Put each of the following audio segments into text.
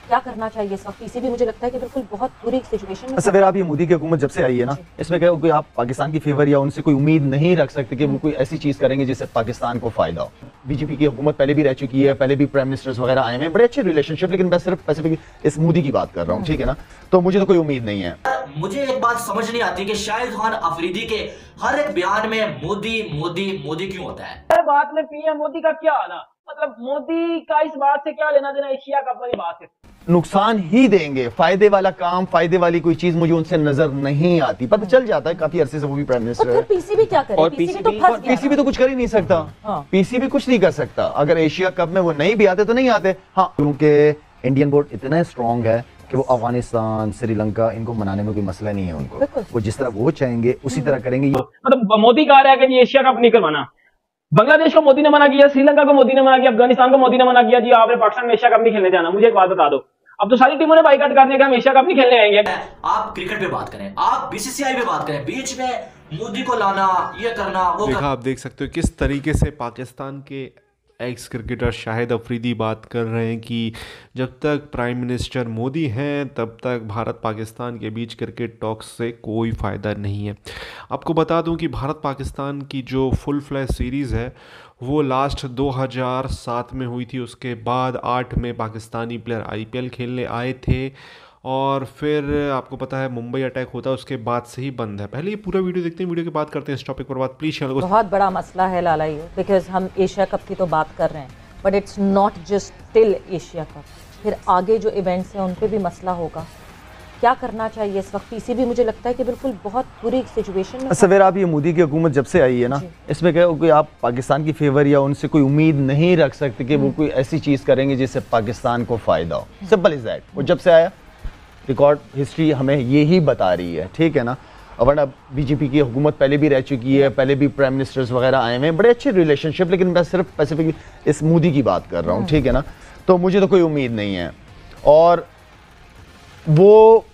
क्या करना चाहिए इस वक्त? पीसीबी मुझे लगता है कि बिल्कुल बहुत बुरी सिचुएशन में। सवेरा आप ये मोदी की हुकूमत जब से आई है ना, इसमें क्या कोई आप पाकिस्तान की फेवर या उनसे कोई उम्मीद नहीं रख सकते कि वो कोई ऐसी चीज करेंगे जिससे पाकिस्तान को फायदा हो। बीजेपी की हुकूमत पहले भी रह चुकी है, पहले भी प्राइम मिनिस्टर्स वगैरह आए हैं, बड़े अच्छे रिलेशनशिप, लेकिन मैं सिर्फ स्पेसिफिक इस मोदी की बात कर रहा हूँ, ठीक है ना। तो मुझे तो कोई उम्मीद नहीं है। मुझे एक बात समझ नहीं आती कि शाहिद खान अफरीदी के हर एक बयान में मोदी मोदी मोदी क्यों होता है। हर बात में पीएम मोदी का क्या आना, मतलब मोदी का इस बात से क्या लेना देना एशिया कप वाली बात है। नुकसान ही देंगे, फायदे वाला काम, फायदे वाली कोई चीज मुझे उनसे नजर नहीं आती। पता चल जाता है काफी अरसे से वो भी प्राइम मिनिस्टर है। पीसीबी क्या करे? और पीसीबी तो फंस गया। पीसीबी तो कुछ कर ही नहीं सकता। पीसीबी कुछ नहीं कर सकता। अगर एशिया कप में वो नहीं भी आते तो नहीं आते। हाँ, क्योंकि इंडियन बोर्ड इतना स्ट्रांग है कि वो अफगानिस्तान, श्रीलंका इनको मनाने में कोई मसला नहीं है उनको। वो जिस तरह वो चाहेंगे उसी तरह करेंगे। मतलब मोदी कह रहा है कि एशिया कप नहीं करवाना, बांग्लादेश को मोदी ने मना किया, श्रीलंका को मोदी ने मना किया, अफगानिस्तान को मोदी ने मना किया, जी आपने पाकिस्तान में एशिया कप नहीं खेलने जाना। मुझे एक बात बता दो, अब तो सारी टीमों ने बाइकआउट कर दिया कि हम एशिया कप नहीं खेलने आएंगे। आप क्रिकेट पे बात करें, आप बीसीसीआई पे बात करें, बीच में मोदी को लाना, ये करना, वो देखा आप देख सकते हो किस तरीके से पाकिस्तान के एक्स क्रिकेटर शाहिद अफरीदी बात कर रहे हैं कि जब तक प्राइम मिनिस्टर मोदी हैं तब तक भारत पाकिस्तान के बीच क्रिकेट टॉक्स से कोई फ़ायदा नहीं है। आपको बता दूं कि भारत पाकिस्तान की जो फुल फ्लैश सीरीज़ है वो लास्ट 2007 में हुई थी। उसके बाद 8 में पाकिस्तानी प्लेयर आईपीएल खेलने आए थे और फिर आपको पता है मुंबई अटैक होता है, उसके बाद से ही बंद है। पहले ये पूरा वीडियो देखते हैं, वीडियो के बाद करते हैं इस टॉपिक पर बात। प्लीज़ चैनल को। बहुत बड़ा मसला है लाला ये, बिकॉज हम एशिया कप की तो बात कर रहे हैं, but it's not just till Asia cup. फिर आगे जो इवेंट्स हैं उन पे भी मसला होगा। क्या करना चाहिए इस वक्त? पीसीबी मुझे लगता है कि बिल्कुल बहुत बुरी सिचुएशन में। सवेरा आप ये मोदी की हुकूमत जब से आई है ना, इसमें क्या कोई आप पाकिस्तान की फेवर या उनसे कोई उम्मीद नहीं रख सकते कि वो कोई ऐसी चीज करेंगे जिससे पाकिस्तान को फायदा हो। Simple is that. वो जब से आया रिकॉर्ड हिस्ट्री हमें ये ही बता रही है, ठीक है ना। वरना बीजेपी की हुकूमत पहले भी रह चुकी है, पहले भी प्राइम मिनिस्टर्स वगैरह आए हैं, बड़े अच्छे रिलेशनशिप, लेकिन मैं सिर्फ स्पेसिफिक इस मोदी की बात कर रहा हूँ, ठीक है ना। तो मुझे तो कोई उम्मीद नहीं है और वो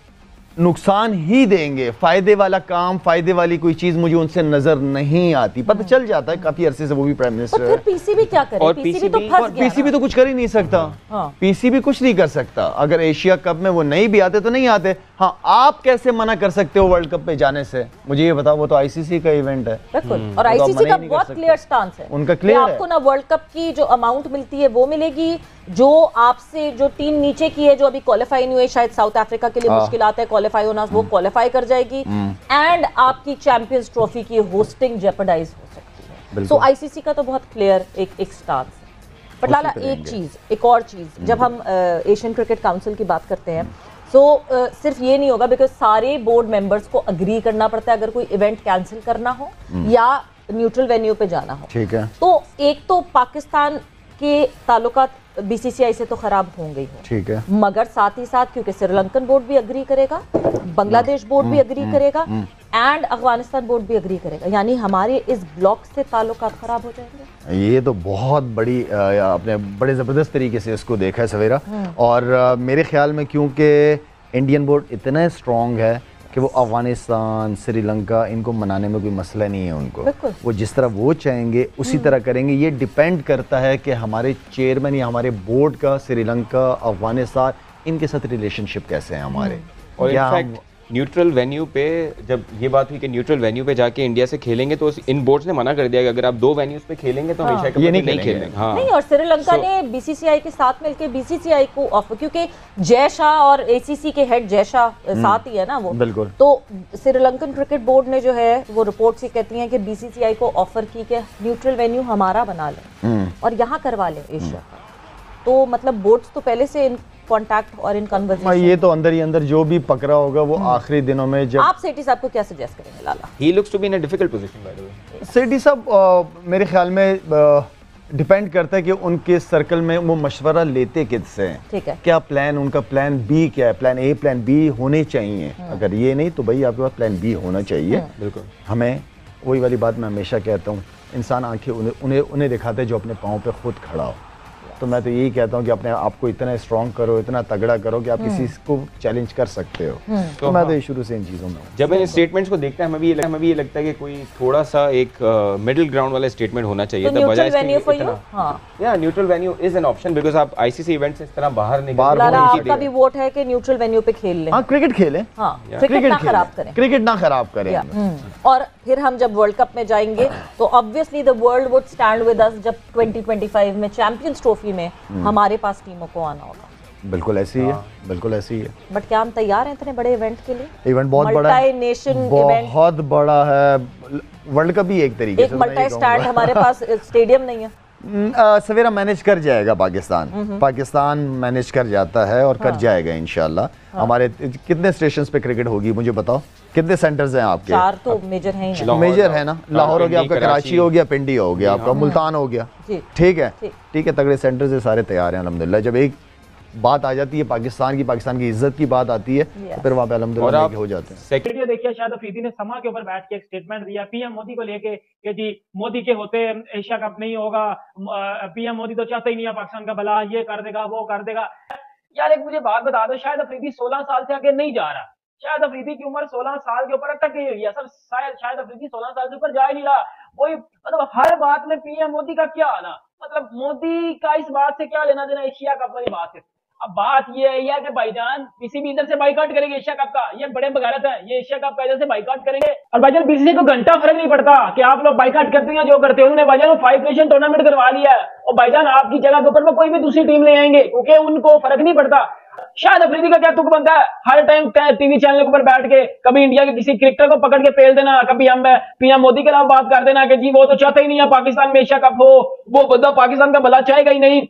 नुकसान ही देंगे। फायदे वाला काम, फायदे वाली कोई चीज मुझे उनसे नजर नहीं आती। पता चल जाता है काफी अरसे से वो भी प्राइम मिनिस्टर है। पीसीबी क्या करे? और पीसीबी तो फंस गया। पीसीबी तो कुछ कर ही नहीं सकता। पीसीबी कुछ नहीं कर सकता। अगर एशिया कप में वो नहीं भी आते तो नहीं आते। हाँ, आप कैसे मना कर सकते हो वर्ल्ड कप पे जाने से? मुझे ये बताओ। वो तो आईसीसी का इवेंट है। बिल्कुल। और आईसीसी का बहुत क्लियर स्टांस है, उनका क्लियर है। आपको ना वर्ल्ड कप की जो अमाउंट मिलती है वो मिलेगी, जो आपसे जो टीम नीचे की है जो अभी क्वालिफाई नहीं हुई, शायद साउथ अफ्रीका के लिए मुश्किलात है क्वालिफाई होना, वो क्वालिफाई कर जाएगी एंड आपकी चैंपियंस ट्रॉफी की होस्टिंग जेपरडाइज हो सकती है। सो आईसीसी का तो बहुत क्लियर एक स्टांस है। बट लाला एक और चीज जब हम एशियन क्रिकेट काउंसिल की बात करते हैं सिर्फ ये नहीं होगा, बिकॉज सारे बोर्ड मेंबर्स को अग्री करना पड़ता है अगर कोई इवेंट कैंसिल करना हो या न्यूट्रल वेन्यू पे जाना हो। ठीक है। तो एक तो पाकिस्तान के ताल्लुकात बीसीसीआई से तो खराब होंगे ही, ठीक है, मगर साथ ही साथ क्योंकि श्रीलंकन बोर्ड भी अग्री करेगा, बांग्लादेश बोर्ड भी अग्री करेगा एंड अफगानिस्तान बोर्ड भी अग्री करेगा, यानी हमारे इस ब्लॉक से ताल्लुकात खराब हो जाएंगे। ये तो बहुत बड़ी आपने बड़े ज़बरदस्त तरीके से इसको देखा है सवेरा। और मेरे ख्याल में क्योंकि इंडियन बोर्ड इतना स्ट्रॉन्ग है कि वो अफगानिस्तान, श्रीलंका इनको मनाने में कोई मसला नहीं है उनको। वो जिस तरह वो चाहेंगे उसी तरह करेंगे। ये डिपेंड करता है कि हमारे चेयरमैन या हमारे बोर्ड का श्रीलंका, अफगानिस्तान इनके साथ रिलेशनशिप कैसे है हमारे। और इनफैक्ट न्यूट्रल वेन्यू पे जब ये बात हुई कि न्यूट्रल वेन्यू पे जाके इंडिया से खेलेंगे तो इन बोर्ड्स ने मना कर दिया कि अगर आप 2 वेन्यूज पे खेलेंगे तो हमेशा के लिए नहीं खेलेंगे। हाँ। नहीं, और श्रीलंका ने बीसीसीआई के साथ मिलकर बीसीसीआई को ऑफर, क्योंकि जय शाह और एसीसी के हेड जय शाह साथ ही है ना वो, बिल्कुल। तो श्रीलंकन क्रिकेट बोर्ड ने जो है वो रिपोर्ट्स ये कहती हैं कि बीसीसीआई को ऑफर की कि न्यूट्रल वेन्यू हमारा बना लें और यहाँ करवा लें एशिया का। तो मतलब बोर्ड्स तो पहले से इन कांटेक्ट और इन कन्वर्सेशन। ये तो अंदर ही अंदर जो भी पकड़ा होगा वो आखिरी दिनों में जब। आप सेठी साहब को क्या सजेस्ट करेंगे Lala? He looks to be in a difficult position by the way. Sethi साहब मेरे ख्याल में डिपेंड करता है कि उनके सर्कल में वो मशवरा लेते किससे हैं। ठीक है। क्या प्लान, उनका प्लान बी क्या है, प्लान ए प्लान बी होने चाहिए। अगर ये नहीं तो भाई आपके पास प्लान बी होना चाहिए। बिल्कुल। हमें वही वाली बात मैं हमेशा कहता हूँ, इंसान आंखें उन्हें दिखाता है जो अपने पाँव पे खुद खड़ा हो। तो मैं तो यही कहता हूँ कि अपने आप को इतना स्ट्रॉन्ग करो, इतना तगड़ा करो कि आप किसी को चैलेंज कर सकते हो। तो मैं तो ये शुरू से इन चीज़ों में जब इन स्टेटमेंट्स को देखते हैं हमें भी ये लगता है कि कोई थोड़ा सा एक मिडिल ग्राउंड वाला स्टेटमेंट होना चाहिए था, बजाय या neutral venue is an option because आप आईसीसी इवेंट से इस तरह बाहर नहीं आपका भी वोट है कि न्यूट्रल वेन्यू पे खेल लें। हाँ, क्रिकेट खेलें, क्रिकेट ना खराब करें, क्रिकेट ना खराब करें। और फिर हम जब वर्ल्ड कप में जाएंगे तो obviously the world would stand with us जब 2025 में चैंपियंस ट्रॉफी में हमारे पास टीमों को आना होगा। बिल्कुल ऐसी ही है, बिल्कुल ऐसी ही है। बट क्या हम तैयार हैं इतने बड़े इवेंट के लिए? इवेंट बहुत बड़ा है, नेशन बहुत बड़ा है। वर्ल्ड कप भी एक तरीके से, एक मल्टी स्टैंड हमारे पास स्टेडियम नहीं है। सवेरा मैनेज कर जाएगा पाकिस्तान मैनेज कर जाता है और कर जाएगा इंशाल्लाह। हमारे कितने स्टेशंस पे क्रिकेट होगी मुझे बताओ, कितने सेंटर्स हैं आपके? 4 तो मेजर हैं ही। मेजर है ना, लाहौर हो गया आपका, कराची हो गया, पिंडी हो गया आपका, मुल्तान हो गया। ठीक है, तगड़े सेंटर्स से सारे तैयार हैं अल्हम्दुलिल्लाह। जब एक बात आ जाती है पाकिस्तान की इज्जत की बात आती है तो फिर वहाँ पे अल्हम्दुलिल्लाह हो जाते हैं। वीडियो देखिए, शाहिद अफरीदी ने समा के ऊपर बैठ के एक स्टेटमेंट दिया पीएम मोदी को लेके कि जी मोदी के होते एशिया कप नहीं होगा, पीएम मोदी तो चाहते ही नहीं है पाकिस्तान का भला, ये कर देगा वो कर देगा। यार एक मुझे बात बता दो, शाहिद अफरीदी 16 साल से आगे नहीं जा रहा। शाहिद अफरीदी की उम्र 16 साल के ऊपर अटक गई हुई है सर। शाहिद अफरीदी 16 साल से ऊपर जा ही नहीं रहा। वही मतलब हर बात में पीएम मोदी का क्या आना, मतलब मोदी का इस बात से क्या लेना देना एशिया कप वाली बात है। अब बात ये है कि भाईजान किसी भी इधर से बाइकआउट करेंगे एशिया कप का, ये बड़े बगारत है, ये एशिया कप का इधर से बाइकआउट करेंगे। और भाईजान किसी को घंटा फर्क नहीं पड़ता कि आप लोग बाइकआउट करते हैं जो करते हैं। उन्होंने भाईजान 5 नेशन टूर्नामेंट करवा लिया है और भाईजान आपकी जगह के ऊपर में कोई भी दूसरी टीम ले आएंगे क्योंकि उनको फर्क नहीं पड़ता। शाहिद अफरीदी का क्या तुक बनता है, हर टाइम टीवी चैनल के ऊपर बैठ के कभी इंडिया के किसी क्रिकेटर को पकड़ के पेल देना, कभी हम पीएम मोदी के खिलाफ बात कर देना कि जी वो तो चाहते ही नहीं है पाकिस्तान में एशिया कप हो, वो बंदा पाकिस्तान का भला चाहेगा ही नहीं,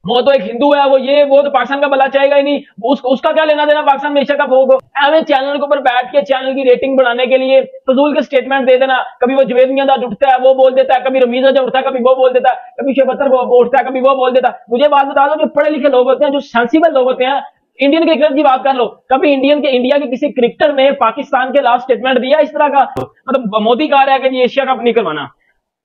वो तो एक हिंदू है, वो तो पाकिस्तान का भला चाहेगा ही नहीं, उसका क्या लेना देना पाकिस्तान में एशिया कप होगा। हमें चैनल के ऊपर बैठ के चैनल की रेटिंग बढ़ाने के लिए फजूल के स्टेटमेंट दे देना। कभी वो जुवेद मियांदाद उठता है वो बोल देता है, कभी रमीज अजहर उठता है कभी वो बोल देता है, कभी शेख अख्तर उठता है कभी वो बोल देता है। मुझे बात बता दो, जो पढ़े लिखे लोग होते हैं, जो सेंसिबल लोग होते हैं, इंडियन क्रिकेटर की बात कर लो, कभी इंडिया के किसी क्रिकेटर ने पाकिस्तान के लास्ट स्टेटमेंट दिया इस तरह का? मतलब मोदी कह रहा है कि एशिया कप नहीं करवाना,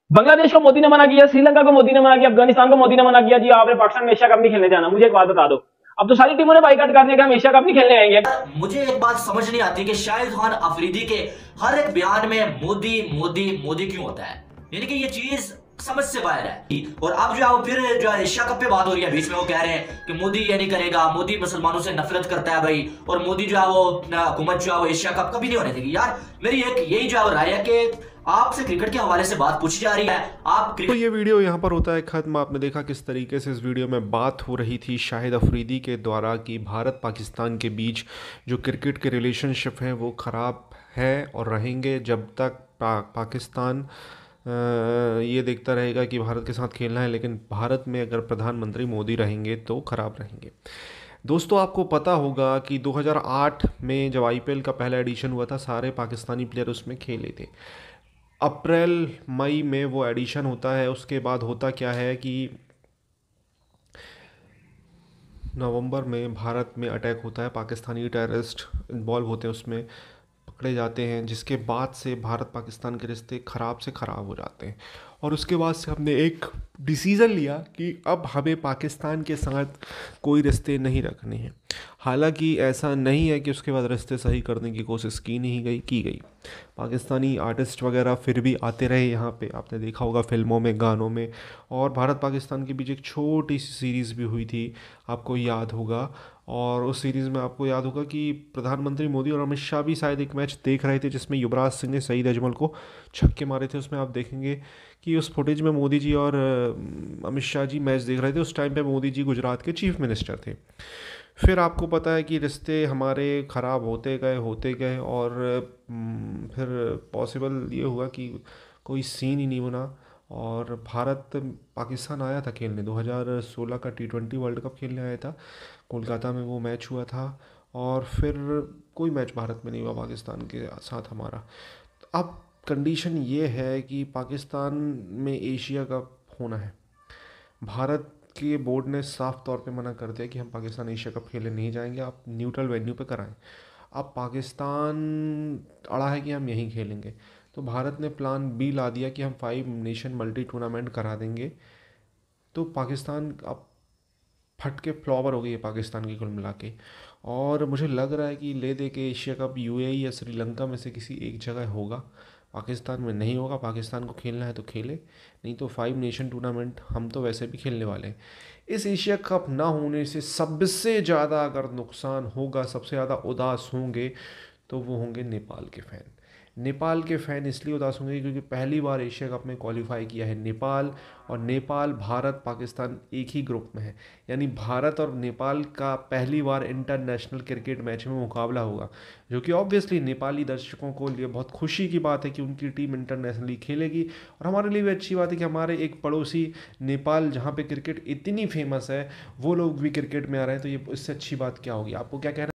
बांग्लादेश को मोदी ने मना किया, श्रीलंका को मोदी ने मना किया, अफगानिस्तान को मोदी ने मना किया, जी आपने पाकिस्तान में एशिया कप नहीं खेलने जाना। मुझे एक बात बता दो, अब तो सारी टीमों ने बाइकआउट कर दिया कि हम एशिया कप नहीं खेलने आएंगे। मुझे एक बात समझ नहीं आती कि शाहिद खान अफरीदी के हर एक बयान में मोदी मोदी मोदी क्यों होता है, यानी कि ये चीज समझ से बाहर है। और अब जो है फिर जो एशिया कप पे बात हो रही है, बीच में वो कह रहे हैं कि मोदी ये नहीं करेगा, मोदी मुसलमानों से नफरत करता है भाई, और मोदी जो है वो हुकूमत जो है वो एशिया कप कभी नहीं होने देगी। यार मेरी एक यही जो राय है कि आपसे क्रिकेट के हवाले से बात पूछी जा रही है, आप तो ये वीडियो यहाँ पर होता है खत्म। आपने देखा किस तरीके से इस वीडियो में बात हो रही थी शाहिद अफरीदी के द्वारा कि भारत पाकिस्तान के बीच जो क्रिकेट के रिलेशनशिप हैं वो ख़राब है और रहेंगे जब तक पाकिस्तान ये देखता रहेगा कि भारत के साथ खेलना है, लेकिन भारत में अगर प्रधानमंत्री मोदी रहेंगे तो ख़राब रहेंगे। दोस्तों आपको पता होगा कि 2008 में जब आईपीएल का पहला एडिशन हुआ था, सारे पाकिस्तानी प्लेयर उसमें खेले थे। अप्रैल मई में वो एडिशन होता है, उसके बाद होता क्या है कि नवंबर में भारत में अटैक होता है, पाकिस्तानी टेररिस्ट इन्वॉल्व होते हैं, उसमें पकड़े जाते हैं, जिसके बाद से भारत पाकिस्तान के रिश्ते ख़राब से ख़राब हो जाते हैं। और उसके बाद से हमने एक डिसीज़न लिया कि अब हमें पाकिस्तान के साथ कोई रिश्ते नहीं रखने हैं। हालांकि ऐसा नहीं है कि उसके बाद रिश्ते सही करने की कोशिश की गई। पाकिस्तानी आर्टिस्ट वगैरह फिर भी आते रहे यहाँ पे, आपने देखा होगा फिल्मों में, गानों में। और भारत पाकिस्तान के बीच एक छोटी सी सीरीज़ भी हुई थी, आपको याद होगा। और उस सीरीज़ में आपको याद होगा कि प्रधानमंत्री मोदी और अमित शाह भी शायद एक मैच देख रहे थे जिसमें युवराज सिंह ने सईद अजमल को छक्के मारे थे। उसमें आप देखेंगे कि उस फुटेज में मोदी जी और अमित शाह जी मैच देख रहे थे। उस टाइम पे मोदी जी गुजरात के चीफ मिनिस्टर थे। फिर आपको पता है कि रिश्ते हमारे ख़राब होते गए और फिर पॉसिबल ये हुआ कि कोई सीन ही नहीं बना और भारत पाकिस्तान आया था खेलने। 2016 का T20 वर्ल्ड कप खेलने आया था, कोलकाता में वो मैच हुआ था। और फिर कोई मैच भारत में नहीं हुआ पाकिस्तान के साथ हमारा। अब कंडीशन ये है कि पाकिस्तान में एशिया कप होना है। भारत के बोर्ड ने साफ तौर पे मना कर दिया कि हम पाकिस्तान एशिया कप खेलने नहीं जाएंगे, आप न्यूट्रल वेन्यू पे कराएं। अब पाकिस्तान अड़ा है कि हम यहीं खेलेंगे, तो भारत ने प्लान बी ला दिया कि हम 5 नेशन मल्टी टूर्नामेंट करा देंगे। तो पाकिस्तान अब फट के फ्लॉवर हो गई है पाकिस्तान की कुल मिला के। और मुझे लग रहा है कि ले दे के एशिया कप यूएई या श्रीलंका में से किसी एक जगह होगा, पाकिस्तान में नहीं होगा। पाकिस्तान को खेलना है तो खेले, नहीं तो 5 नेशन टूर्नामेंट हम तो वैसे भी खेलने वाले हैं। इस एशिया कप ना होने से सबसे ज़्यादा अगर नुकसान होगा, सबसे ज़्यादा उदास होंगे तो वो होंगे नेपाल के फ़ैन। नेपाल के फ़ैन इसलिए उदास होंगे क्योंकि पहली बार एशिया कप में क्वालिफाई किया है नेपाल, और नेपाल, भारत, पाकिस्तान एक ही ग्रुप में है। यानी भारत और नेपाल का पहली बार इंटरनेशनल क्रिकेट मैच में मुकाबला होगा, जो कि ऑब्वियसली नेपाली दर्शकों को लिए बहुत खुशी की बात है कि उनकी टीम इंटरनेशनली खेलेगी। और हमारे लिए भी अच्छी बात है कि हमारे एक पड़ोसी नेपाल, जहाँ पे क्रिकेट इतनी फेमस है, वो लोग भी क्रिकेट में आ रहे हैं, तो ये इससे अच्छी बात क्या होगी। आपको क्या कहना